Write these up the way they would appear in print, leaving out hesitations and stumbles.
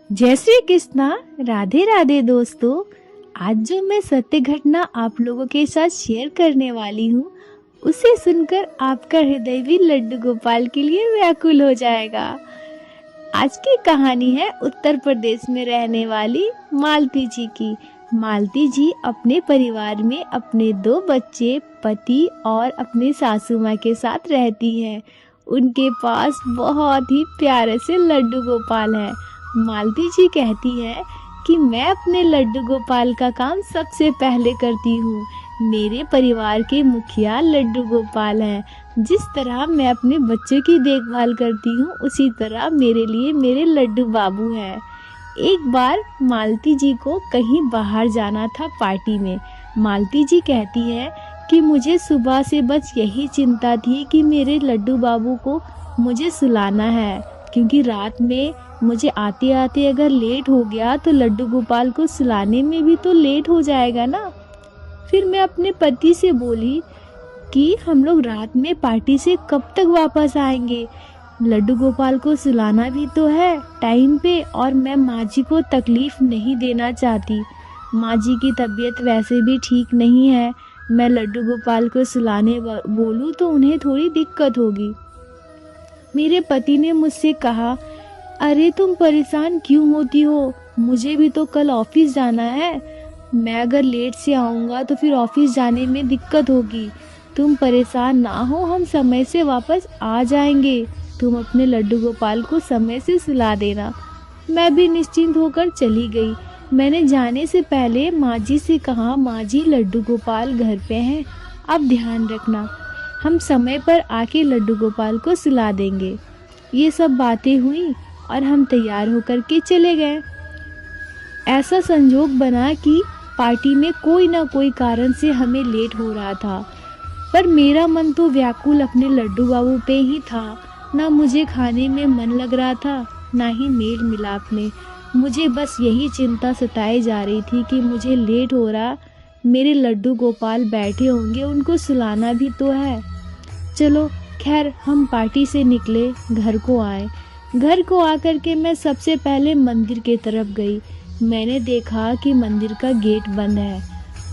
जय श्री कृष्णा। राधे राधे दोस्तों। आज जो मैं सत्य घटना आप लोगों के साथ शेयर करने वाली हूँ, उसे सुनकर आपका हृदय भी लड्डू गोपाल के लिए व्याकुल हो जाएगा। आज की कहानी है उत्तर प्रदेश में रहने वाली मालती जी की। मालती जी अपने परिवार में अपने 2 बच्चे, पति और अपने सासू माँ के साथ रहती हैं। उनके पास बहुत ही प्यारे से लड्डू गोपाल है। मालती जी कहती है कि मैं अपने लड्डू गोपाल का काम सबसे पहले करती हूँ। मेरे परिवार के मुखिया लड्डू गोपाल हैं। जिस तरह मैं अपने बच्चों की देखभाल करती हूँ, उसी तरह मेरे लिए मेरे लड्डू बाबू हैं। एक बार मालती जी को कहीं बाहर जाना था पार्टी में। मालती जी कहती है कि मुझे सुबह से बस यही चिंता थी कि मेरे लड्डू बाबू को मुझे सुलाना है, क्योंकि रात में मुझे आते आते अगर लेट हो गया तो लड्डू गोपाल को सुलाने में भी तो लेट हो जाएगा ना। फिर मैं अपने पति से बोली कि हम लोग रात में पार्टी से कब तक वापस आएंगे, लड्डू गोपाल को सुलाना भी तो है टाइम पे, और मैं माँ जी को तकलीफ नहीं देना चाहती। माँ जी की तबीयत वैसे भी ठीक नहीं है, मैं लड्डू गोपाल को सुलाने बोलूँ तो उन्हें थोड़ी दिक्कत होगी। मेरे पति ने मुझसे कहा, अरे तुम परेशान क्यों होती हो, मुझे भी तो कल ऑफिस जाना है। मैं अगर लेट से आऊँगा तो फिर ऑफिस जाने में दिक्कत होगी। तुम परेशान ना हो, हम समय से वापस आ जाएंगे। तुम अपने लड्डू गोपाल को समय से सुला देना। मैं भी निश्चिंत होकर चली गई। मैंने जाने से पहले माँ जी से कहा, माँ जी लड्डू गोपाल घर पे हैं, आप ध्यान रखना, हम समय पर आके लड्डू गोपाल को सुला देंगे। ये सब बातें हुई और हम तैयार होकर के चले गए। ऐसा संजोग बना कि पार्टी में कोई ना कोई कारण से हमें लेट हो रहा था, पर मेरा मन तो व्याकुल अपने लड्डू बाबू पे ही था। ना मुझे खाने में मन लग रहा था, ना ही मेल मिलाप में। मुझे बस यही चिंता सताई जा रही थी कि मुझे लेट हो रहा, मेरे लड्डू गोपाल बैठे होंगे, उनको सुलाना भी तो है। चलो खैर, हम पार्टी से निकले, घर को आए। घर को आकर के मैं सबसे पहले मंदिर की तरफ गई। मैंने देखा कि मंदिर का गेट बंद है।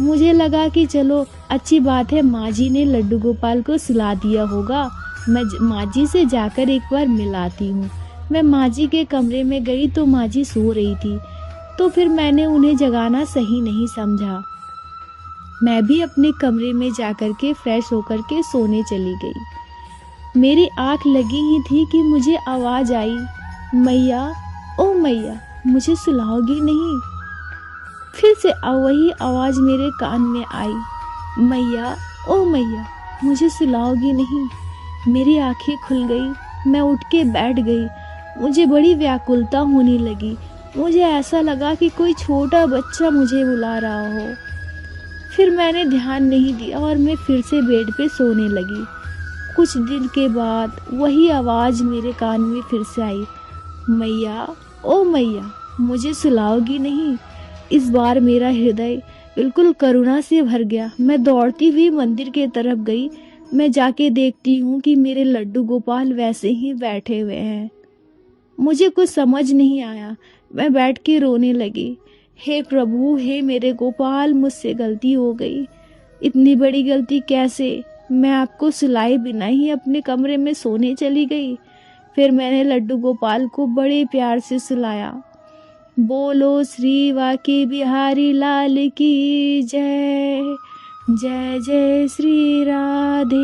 मुझे लगा कि चलो अच्छी बात है, माँ जी ने लड्डू गोपाल को सुला दिया होगा। मैं माँ जी से जाकर एक बार मिलाती हूँ। मैं माँ जी के कमरे में गई तो माँ जी सो रही थी, तो फिर मैंने उन्हें जगाना सही नहीं समझा। मैं भी अपने कमरे में जाकर के फ्रेश होकर के सोने चली गई। मेरी आँख लगी ही थी कि मुझे आवाज़ आई, मैया ओ मैया, मुझे सुलाओगी नहीं। फिर से वही आवाज़ मेरे कान में आई, मैया ओ मैया, मुझे सुलाओगी नहीं। मेरी आंखें खुल गई। मैं उठ के बैठ गई। मुझे बड़ी व्याकुलता होने लगी। मुझे ऐसा लगा कि कोई छोटा बच्चा मुझे बुला रहा हो। फिर मैंने ध्यान नहीं दिया और मैं फिर से बेड पे सोने लगी। कुछ दिन के बाद वही आवाज़ मेरे कान में फिर से आई, मैया ओ मैया, मुझे सुलाओगी नहीं। इस बार मेरा हृदय बिल्कुल करुणा से भर गया। मैं दौड़ती हुई मंदिर की तरफ गई। मैं जाके देखती हूँ कि मेरे लड्डू गोपाल वैसे ही बैठे हुए हैं। मुझे कुछ समझ नहीं आया। मैं बैठ के रोने लगी। हे प्रभु, हे मेरे गोपाल, मुझसे गलती हो गई। इतनी बड़ी गलती कैसे? मैं आपको सुलाए बिना ही अपने कमरे में सोने चली गई। फिर मैंने लड्डू गोपाल को बड़े प्यार से सुलाया। बोलो श्री वाके बिहारी लाल की जय, जय जय श्री राधे।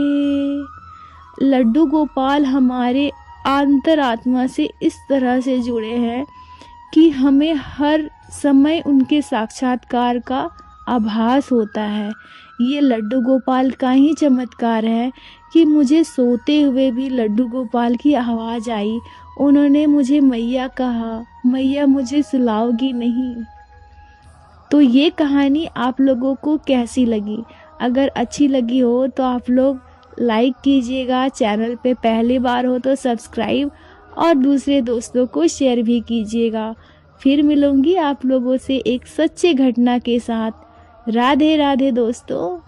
लड्डू गोपाल हमारे अंतरात्मा से इस तरह से जुड़े हैं कि हमें हर समय उनके साक्षात्कार का आभास होता है। ये लड्डू गोपाल का ही चमत्कार है कि मुझे सोते हुए भी लड्डू गोपाल की आवाज़ आई। उन्होंने मुझे मैया कहा, मैया मुझे सुलाओगी नहीं। तो ये कहानी आप लोगों को कैसी लगी? अगर अच्छी लगी हो तो आप लोग लाइक कीजिएगा, चैनल पे पहली बार हो तो सब्सक्राइब, और दूसरे दोस्तों को शेयर भी कीजिएगा। फिर मिलूंगी आप लोगों से एक सच्चे घटना के साथ। राधे राधे दोस्तों।